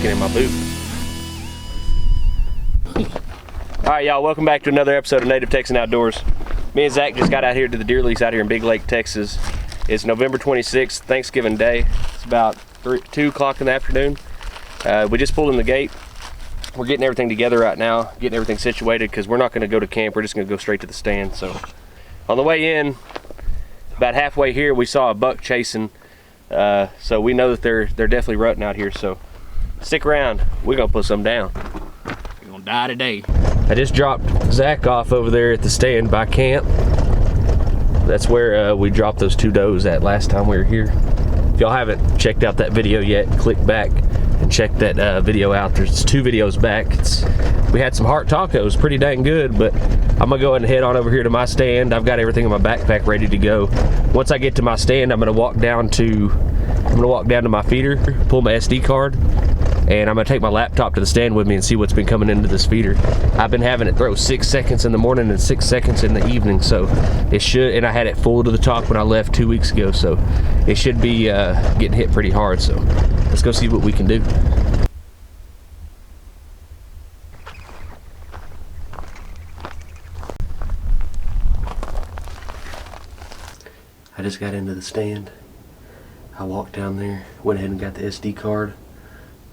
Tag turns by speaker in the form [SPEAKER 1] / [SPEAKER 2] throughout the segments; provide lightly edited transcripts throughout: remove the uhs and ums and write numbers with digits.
[SPEAKER 1] in my boot. All right, y'all, welcome back to another episode of Native Texan Outdoors. Me and Zach just got out here to the deer lease out here in Big Lake, Texas. It's November 26th, Thanksgiving Day. It's about 2 o'clock in the afternoon. We just pulled in the gate. We're getting everything together right now, getting everything situated, because we're not going to go to camp. We're just going to go straight to the stand. So on the way in, about halfway here, we saw a buck chasing. So we know that they're definitely rutting out here. So stick around. We're going to put some down.
[SPEAKER 2] You're going to die today.
[SPEAKER 1] I just dropped Zach off over there at the stand by camp. That's where we dropped those 2 does at last time we were here. If y'all haven't checked out that video yet, click back and check that video out. There's 2 videos back. We had some heart tacos, pretty dang good, but I'm gonna go ahead and head on over here to my stand. I've got everything in my backpack ready to go. Once I get to my stand, I'm gonna walk down to my feeder, pull my SD card, and I'm gonna take my laptop to the stand with me and see what's been coming into this feeder. I've been having it throw 6 seconds in the morning and 6 seconds in the evening, so it should, and I had it full to the top when I left 2 weeks ago, so it should be getting hit pretty hard. So let's go see what we can do. I just got into the stand. I walked down there, went ahead and got the SD card,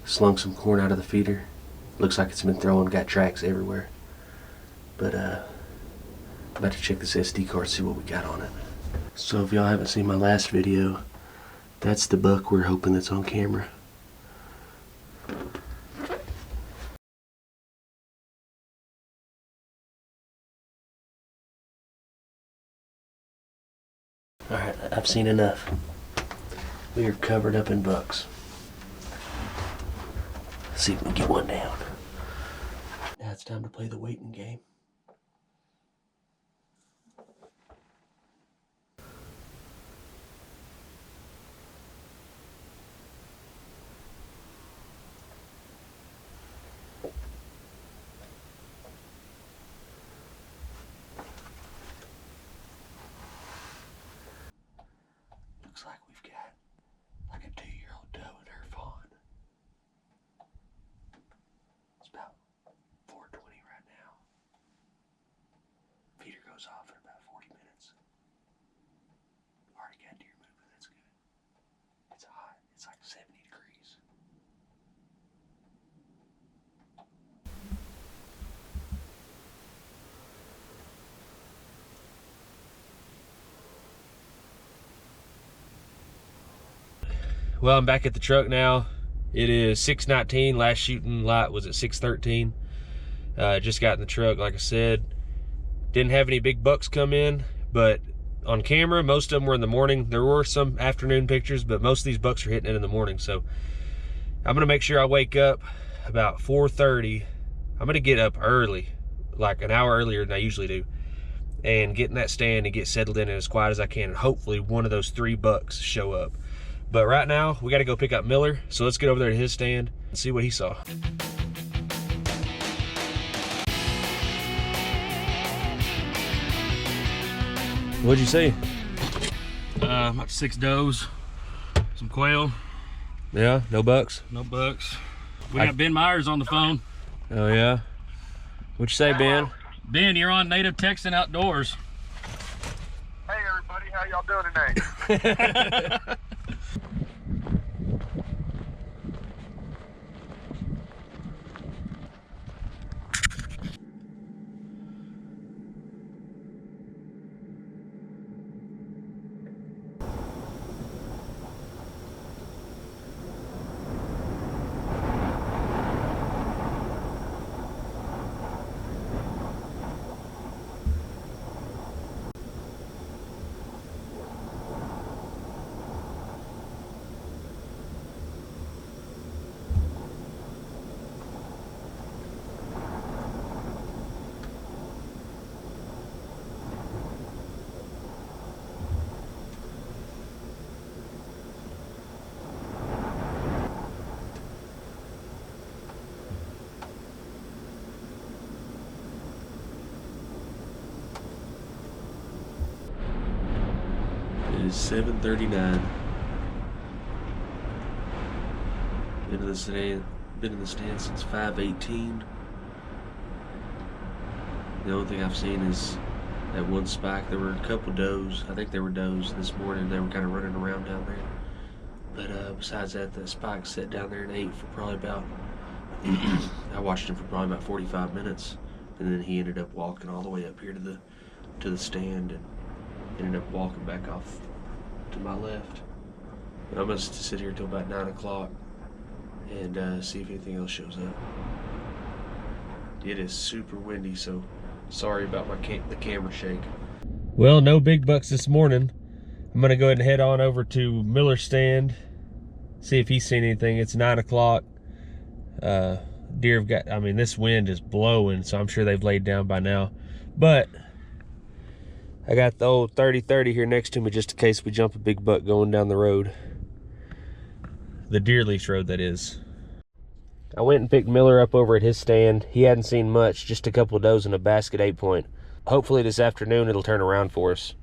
[SPEAKER 1] slung some corn out of the feeder. Looks like it's been throwing, got tracks everywhere. But I'm about to check this SD card, see what we got on it. So if y'all haven't seen my last video, that's the buck we're hoping that's on camera. Alright, I've seen enough. We are covered up in bucks. Let's see if we can get one down. Now it's time to play the waiting game. Looks like we've got like a 2-year-old doe and her fawn. It's about 4:20 right now. Feeder goes off in about 40 minutes. Already got deer moving, that's good. It's hot, it's like 70 degrees. Well, I'm back at the truck now. It is 6:19. Last shooting light was at 6:13. Just got in the truck, like I said. Didn't have any big bucks come in, but on camera, most of them were in the morning. There were some afternoon pictures, but most of these bucks are hitting it in the morning. So I'm gonna make sure I wake up about 4:30. I'm gonna get up early, like an hour earlier than I usually do, and get in that stand and get settled in as quiet as I can. And hopefully one of those 3 bucks show up. But right now, we gotta go pick up Miller, so let's get over there to his stand and see what he saw. What'd you see?
[SPEAKER 2] About 6 does, some quail.
[SPEAKER 1] Yeah, no bucks?
[SPEAKER 2] No bucks. We got Ben Myers on the phone.
[SPEAKER 1] Oh yeah? What'd you say, Ben?
[SPEAKER 2] Ben, you're on Native Texan Outdoors.
[SPEAKER 3] Hey everybody, how y'all doing today?
[SPEAKER 1] is 7:39. Into the stand. Been in the stand since 5:18. The only thing I've seen is that one spike. There were a couple does. I think they were does this morning. They were kind of running around down there. But besides that, the spike sat down there and ate for probably about, I watched him for probably about 45 minutes. And then he ended up walking all the way up here to the stand and ended up walking back off to my left. But I'm going to sit here till about 9 o'clock and see if anything else shows up. It is super windy, so sorry about the camera shake. Well, no big bucks this morning. I'm gonna go ahead and head on over to Miller's stand, see if he's seen anything. It's 9 o'clock. Deer have got, I mean, this wind is blowing, so I'm sure they've laid down by now. But I got the old 30-30 here next to me just in case we jump a big buck going down the road. The deer lease road, that is. I went and picked Miller up over at his stand. He hadn't seen much, just a couple of does and a basket 8-point. Hopefully this afternoon it'll turn around for us.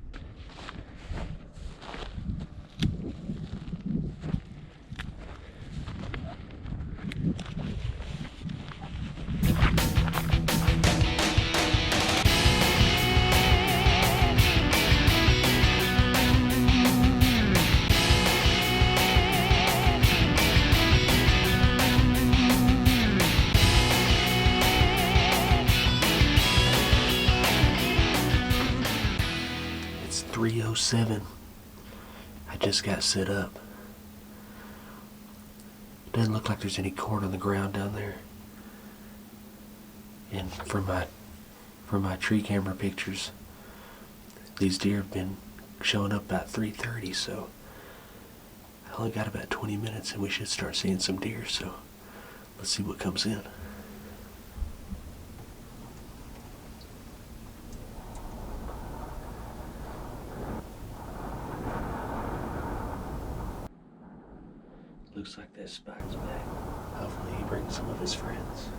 [SPEAKER 1] It's 3:07. I just got set up. Doesn't look like there's any corn on the ground down there. And from my tree camera pictures, these deer have been showing up about 3:30, so I only got about 20 minutes and we should start seeing some deer, so let's see what comes in. Looks like that spike's back. Hopefully he brings some of his friends.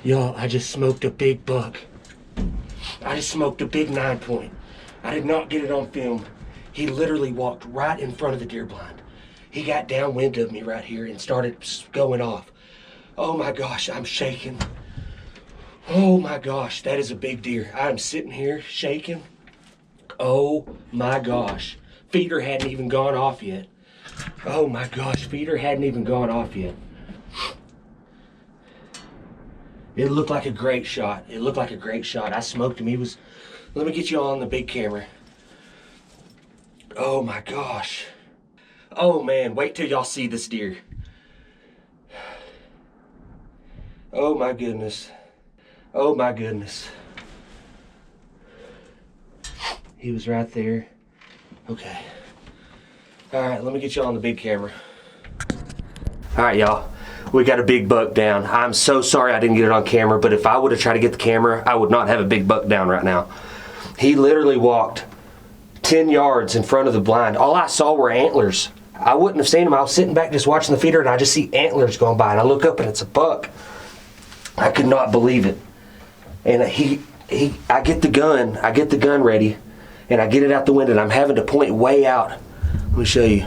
[SPEAKER 1] Y'all, I just smoked a big buck. I just smoked a big 9-point. I did not get it on film. He literally walked right in front of the deer blind. He got downwind of me right here and started going off. Oh my gosh, I'm shaking. Oh my gosh, that is a big deer. I'm sitting here shaking. Oh my gosh. Feeder hadn't even gone off yet. Oh my gosh, feeder hadn't even gone off yet. It looked like a great shot. It looked like a great shot. I smoked him. He was, let me get you on the big camera. Oh my gosh. Oh man, wait till y'all see this deer. Oh my goodness. Oh my goodness. He was right there. Okay. All right, let me get you on the big camera. All right, y'all. We got a big buck down. I'm so sorry I didn't get it on camera, but if I would have tried to get the camera, I would not have a big buck down right now. He literally walked 10 yards in front of the blind. All I saw were antlers. I wouldn't have seen him. I was sitting back just watching the feeder and I just see antlers going by and I look up and it's a buck. I could not believe it. And I get the gun ready and I get it out the window and I'm having to point way out. Let me show you.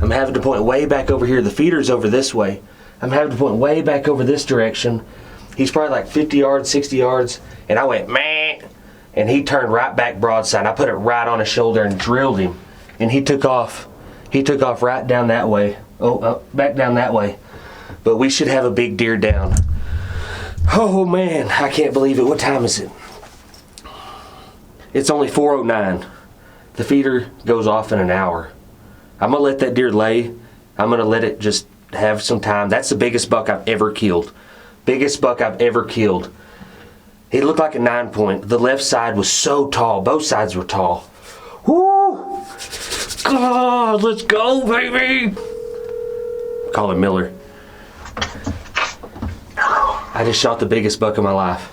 [SPEAKER 1] I'm having to point way back over here. The feeder's over this way. I'm having to point way back over this direction. He's probably like 50 yards, 60 yards. And I went, man. And he turned right back broadside. I put it right on his shoulder and drilled him. And he took off. He took off right down that way. Back down that way. But we should have a big deer down. Oh man, I can't believe it. What time is it? It's only 4:09. The feeder goes off in an hour. I'm gonna let that deer lay. I'm gonna let it just have some time. That's the biggest buck I've ever killed. Biggest buck I've ever killed. He looked like a 9-point. The left side was so tall. Both sides were tall. Woo! God, let's go, baby! Call him Miller. I just shot the biggest buck of my life.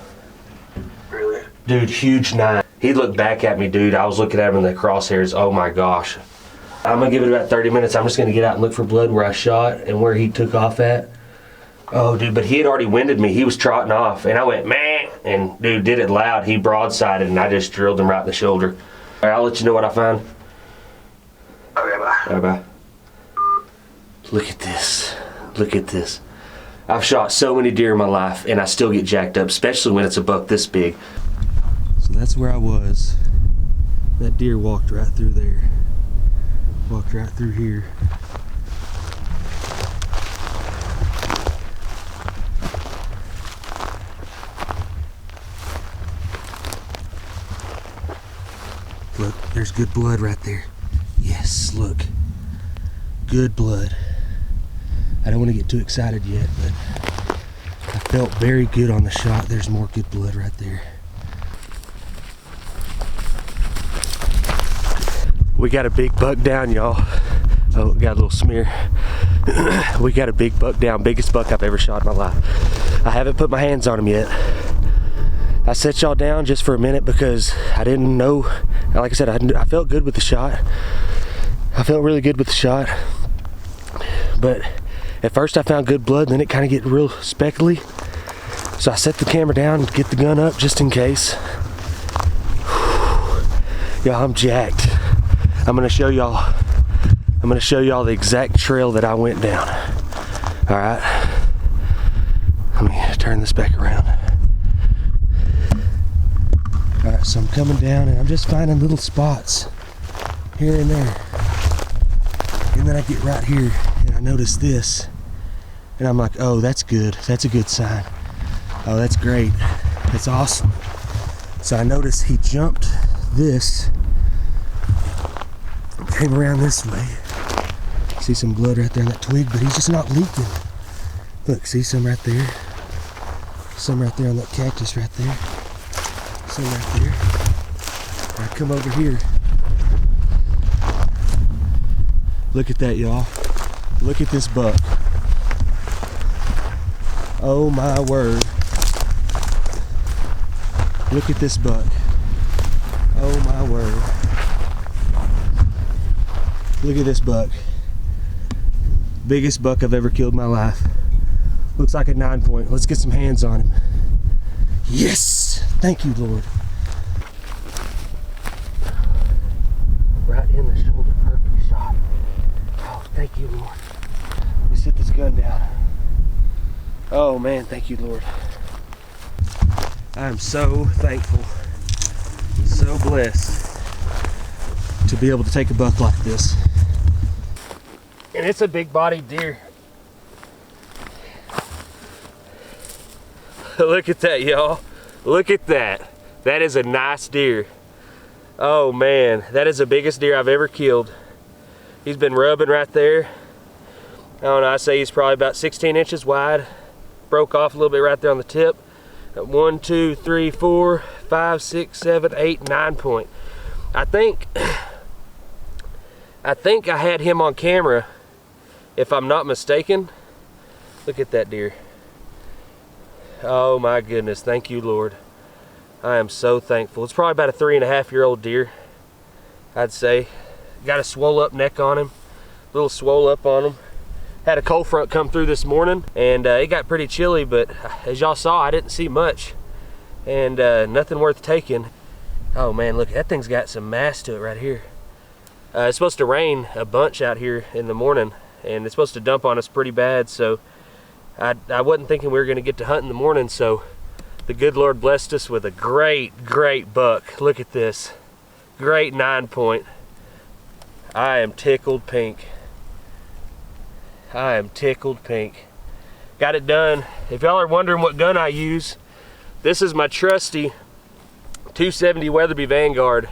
[SPEAKER 3] Really?
[SPEAKER 1] Dude, huge 9. He looked back at me, dude. I was looking at him in the crosshairs. Oh my gosh. I'm gonna give it about 30 minutes. I'm just gonna get out and look for blood where I shot and where he took off at. Oh, dude, but he had already winded me. He was trotting off, and I went, man, and dude did it loud. He broadsided, and I just drilled him right in the shoulder. All right, I'll let you know what I found.
[SPEAKER 3] Okay, bye.
[SPEAKER 1] Bye-bye. Look at this. Look at this. I've shot so many deer in my life, and I still get jacked up, especially when it's a buck this big. So that's where I was. That deer walked right through there. Walked right through here. Look, there's good blood right there. Yes, look. Good blood. I don't want to get too excited yet, but I felt very good on the shot. There's more good blood right there. We got a big buck down, y'all. Oh, got a little smear. We got a big buck down. Biggest buck I've ever shot in my life. I haven't put my hands on him yet. I set y'all down just for a minute because I didn't know. Like I said, I felt good with the shot. I felt really good with the shot. But at first I found good blood, then it kind of get real speckly. So I set the camera down and get the gun up just in case. Y'all, I'm jacked. I'm gonna show y'all the exact trail that I went down. All right, let me turn this back around. All right, so I'm coming down and I'm just finding little spots here and there. And then I get right here and I notice this. And I'm like, oh, that's good. That's a good sign. Oh, that's great. That's awesome. So I notice he jumped this, came around this way. See some blood right there in that twig, but he's just not leaking. Look, see some right there. Some right there on that cactus right there. Some right there. I come over here. Look at that, y'all. Look at this buck. Oh my word. Look at this buck. Oh my word. Look at this buck. Biggest buck I've ever killed in my life. Looks like a 9-point. Let's get some hands on him. Yes! Thank you, Lord. Right in the shoulder, perfect shot. Oh, thank you, Lord. Let me sit this gun down. Oh man, thank you, Lord. I am so thankful, so blessed to be able to take a buck like this. And it's a big-bodied deer. Look at that, y'all. Look at that. That is a nice deer. Oh man, that is the biggest deer I've ever killed. He's been rubbing right there. I don't know, I say he's probably about 16 inches wide. Broke off a little bit right there on the tip. 1, 2, 3, 4, 5, 6, 7, 8, 9 point. I think I had him on camera, if I'm not mistaken. Look at that deer. Oh my goodness, thank you, Lord. I am so thankful. It's probably about a 3.5-year-old deer, I'd say. Got a swole up neck on him, a little swole up on him. Had a cold front come through this morning, and it got pretty chilly, but as y'all saw, I didn't see much, and nothing worth taking. Oh man, look, that thing's got some mass to it right here. It's supposed to rain a bunch out here in the morning, and it's supposed to dump on us pretty bad, so I wasn't thinking we were gonna get to hunt in the morning, so the good Lord blessed us with a great buck. Look at this, great 9-point. I am tickled pink. I am tickled pink. Got it done. If y'all are wondering what gun I use, this is my trusty 270 Weatherby Vanguard.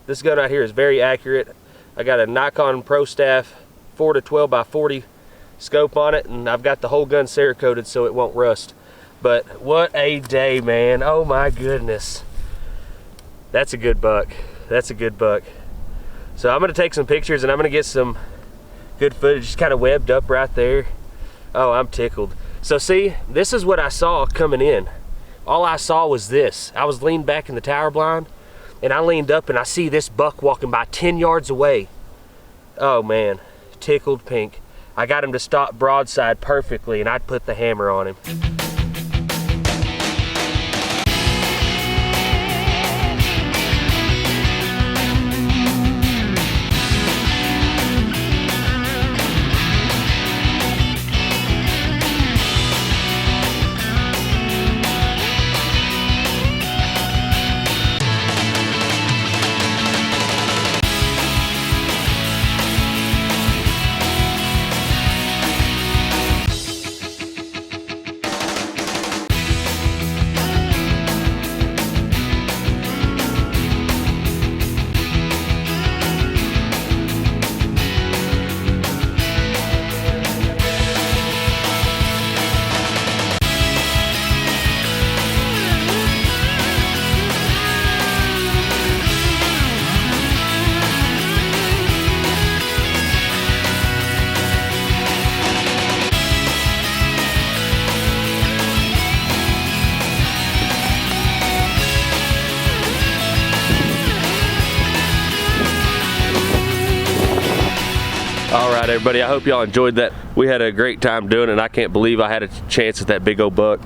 [SPEAKER 1] This gun right here is very accurate. I got a Nikon Pro Staff 4 to 12 by 40 scope on it, and I've got the whole gun Cerakoted so it won't rust. But what a day, man. Oh my goodness. That's a good buck. That's a good buck. So I'm gonna take some pictures and I'm gonna get some good footage. Just kind of webbed up right there. Oh, I'm tickled. So see, this is what I saw coming in. all I saw was this. I was leaned back in the tower blind, and I leaned up and I see this buck walking by 10 yards away. Oh man, tickled pink. I got him to stop broadside perfectly, and I'd put the hammer on him. All right, everybody, I hope y'all enjoyed that. We had a great time doing it, and I can't believe I had a chance at that big old buck.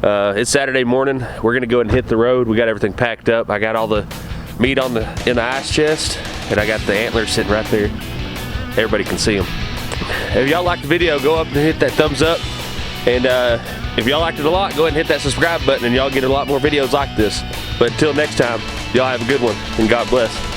[SPEAKER 1] It's Saturday morning. We're gonna go ahead and hit the road. We got everything packed up. I got all the meat in the ice chest, and I got the antlers sitting right there. Everybody can see them. If y'all liked the video, go up and hit that thumbs up. And if y'all liked it a lot, go ahead and hit that subscribe button, and y'all get a lot more videos like this. But until next time, y'all have a good one, and God bless.